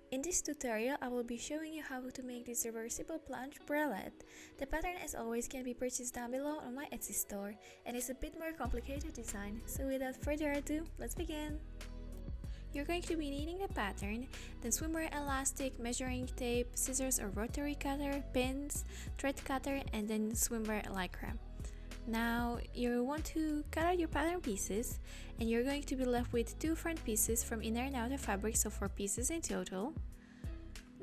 In this tutorial, I will be showing you how to make this reversible plunge bralette. The pattern, as always, can be purchased down below on my Etsy store and is a bit more complicated design, so without further ado, let's begin! You're going to be needing a pattern, then swimwear elastic, measuring tape, scissors or rotary cutter, pins, thread cutter, and then swimwear lycra. Now you want to cut out your pattern pieces, and you're going to be left with 2 front pieces from inner and outer fabric, so 4 pieces in total.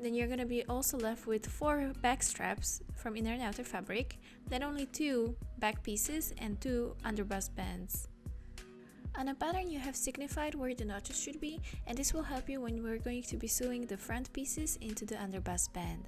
Then you're going to be also left with 4 back straps from inner and outer fabric, then only 2 back pieces and 2 underbust bands. On a pattern, you have signified where the notches should be, and this will help you when we're going to be sewing the front pieces into the underbust band.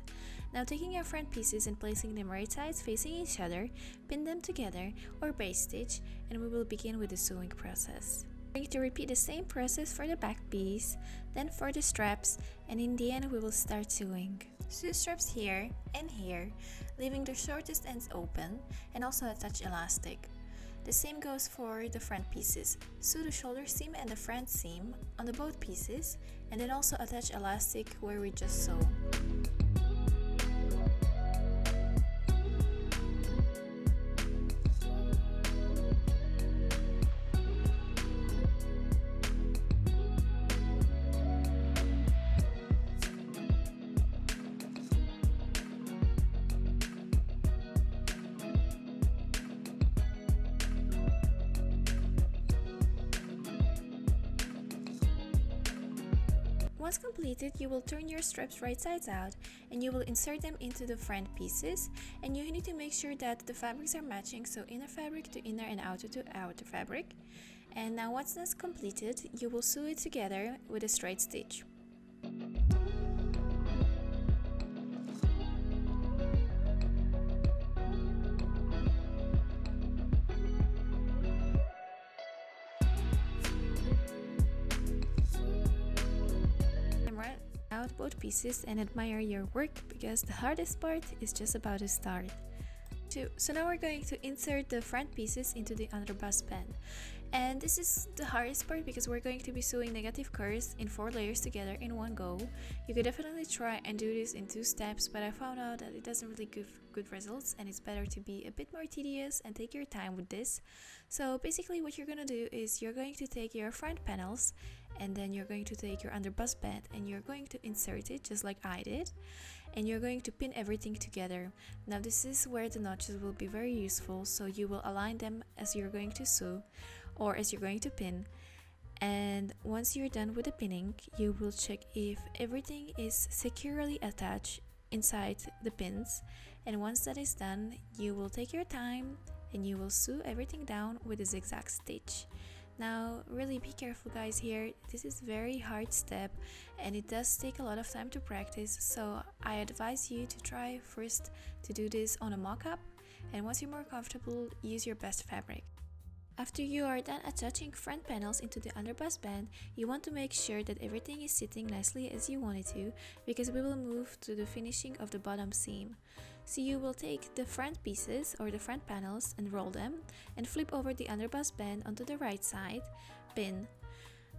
Now, taking your front pieces and placing them right sides facing each other, pin them together or base stitch, and we will begin with the sewing process. We're going to repeat the same process for the back piece, then for the straps, and in the end we will start sewing. Sew straps here and here, leaving the shortest ends open, and also attach elastic. The same goes for the front pieces. Sew the shoulder seam and the front seam on the both pieces, and then also attach elastic where we just sew. Once completed, you will turn your straps right sides out and you will insert them into the front pieces, and you need to make sure that the fabrics are matching, so inner fabric to inner and outer to outer fabric. And now once that's completed, you will sew it together with a straight stitch. Out both pieces and admire your work, because the hardest part is just about to start. So now we're going to insert the front pieces into the underbust band, and this is the hardest part because we're going to be sewing negative curves in 4 layers together in one go. You could definitely try and do this in 2 steps, but I found out that it doesn't really give good results, and it's better to be a bit more tedious and take your time with this. So basically what you're going to do is you're going to take your front panels, and then you're going to take your underbust band and you're going to insert it just like I did, and you're going to pin everything together. Now this is where the notches will be very useful, so you will align them as you're going to sew or as you're going to pin. And once you're done with the pinning, you will check if everything is securely attached inside the pins, and once that is done, you will take your time and you will sew everything down with a zigzag stitch. Now really be careful guys here, this is a very hard step and it does take a lot of time to practice, so I advise you to try first to do this on a mock-up, and once you're more comfortable, use your best fabric. After you are done attaching front panels into the underbust band, you want to make sure that everything is sitting nicely as you want it to, because we will move to the finishing of the bottom seam. So you will take the front pieces or the front panels and roll them and flip over the underbust band onto the right side, pin.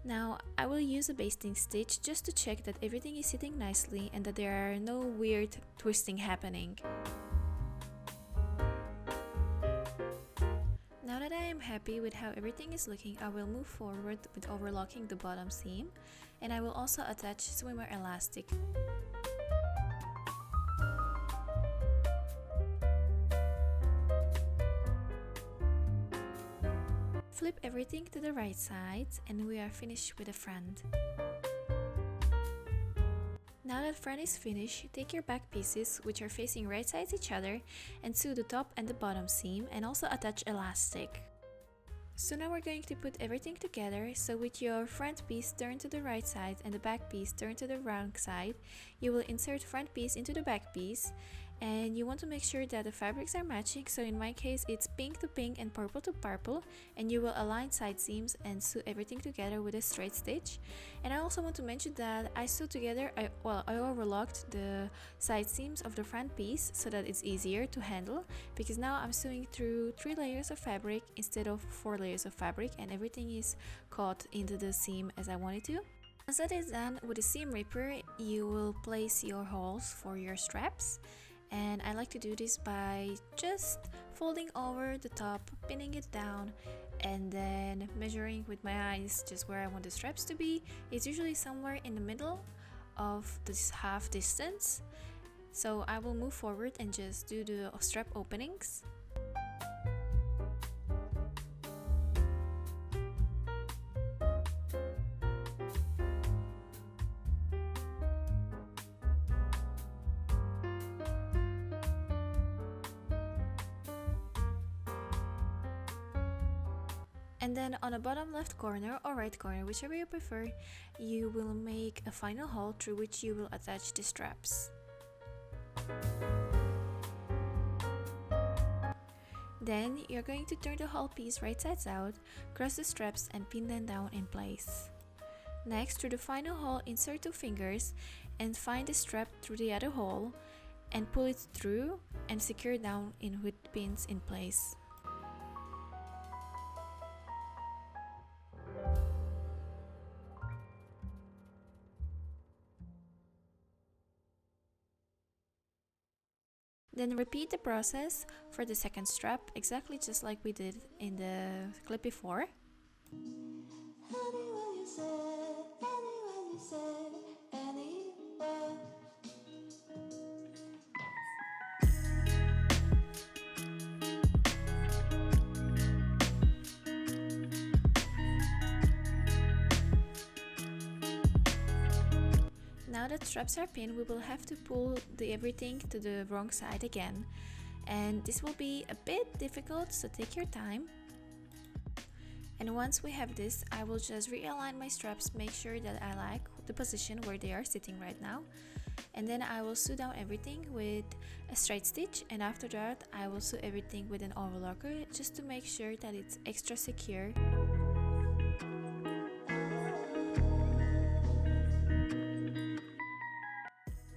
Now I will use a basting stitch just to check that everything is sitting nicely and that there are no weird twisting happening. Now that I am happy with how everything is looking, I will move forward with overlocking the bottom seam, and I will also attach swimwear elastic. Flip everything to the right side and we are finished with the front. Now that front is finished, take your back pieces, which are facing right sides each other, and sew the top and the bottom seam and also attach elastic. So now we're going to put everything together, so with your front piece turned to the right side and the back piece turned to the wrong side, you will insert front piece into the back piece, and you want to make sure that the fabrics are matching, so in my case it's pink to pink and purple to purple, and you will align side seams and sew everything together with a straight stitch. And I also want to mention that I sewed together, I overlocked the side seams of the front piece so that it's easier to handle, because now I'm sewing through 3 layers of fabric instead of 4 layers of fabric, and everything is caught into the seam as I wanted to. Once that is done, with a seam ripper, you will place your holes for your straps. And I like to do this by just folding over the top, pinning it down, and then measuring with my eyes just where I want the straps to be. It's usually somewhere in the middle of this half distance. So I will move forward and just do the strap openings. And then on the bottom left corner or right corner, whichever you prefer, you will make a final hole through which you will attach the straps. Then you're going to turn the whole piece right sides out, cross the straps and pin them down in place. Next, through the final hole, insert 2 fingers and find the strap through the other hole and pull it through and secure down in with pins in place. Then repeat the process for the second strap, exactly just like we did in the clip before. Now that straps are pinned, we will have to pull everything to the wrong side again. And this will be a bit difficult, so take your time. And once we have this, I will just realign my straps, make sure that I like the position where they are sitting right now. And then I will sew down everything with a straight stitch, and after that I will sew everything with an overlocker just to make sure that it's extra secure.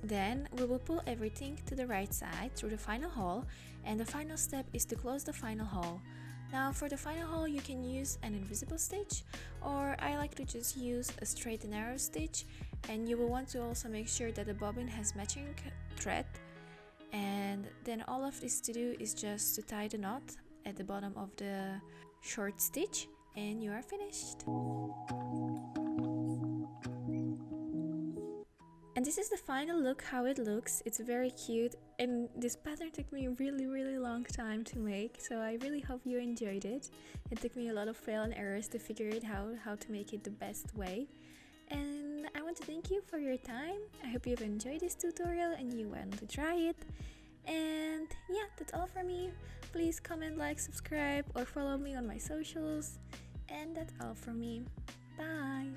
Then we will pull everything to the right side through the final hole, and the final step is to close the final hole. Now for the final hole you can use an invisible stitch, or I like to just use a straight and narrow stitch, and you will want to also make sure that the bobbin has matching thread. And then all of this to do is just to tie the knot at the bottom of the short stitch and you are finished. And this is the final look, how it looks. It's very cute, and this pattern took me a really long time to make, so I really hope you enjoyed it. It took me a lot of trial and errors to figure it out how to make it the best way. And I want to thank you for your time. I hope you've enjoyed this tutorial and you want to try it. And yeah, that's all for me. Please comment, like, subscribe, or follow me on my socials. And that's all from me. Bye!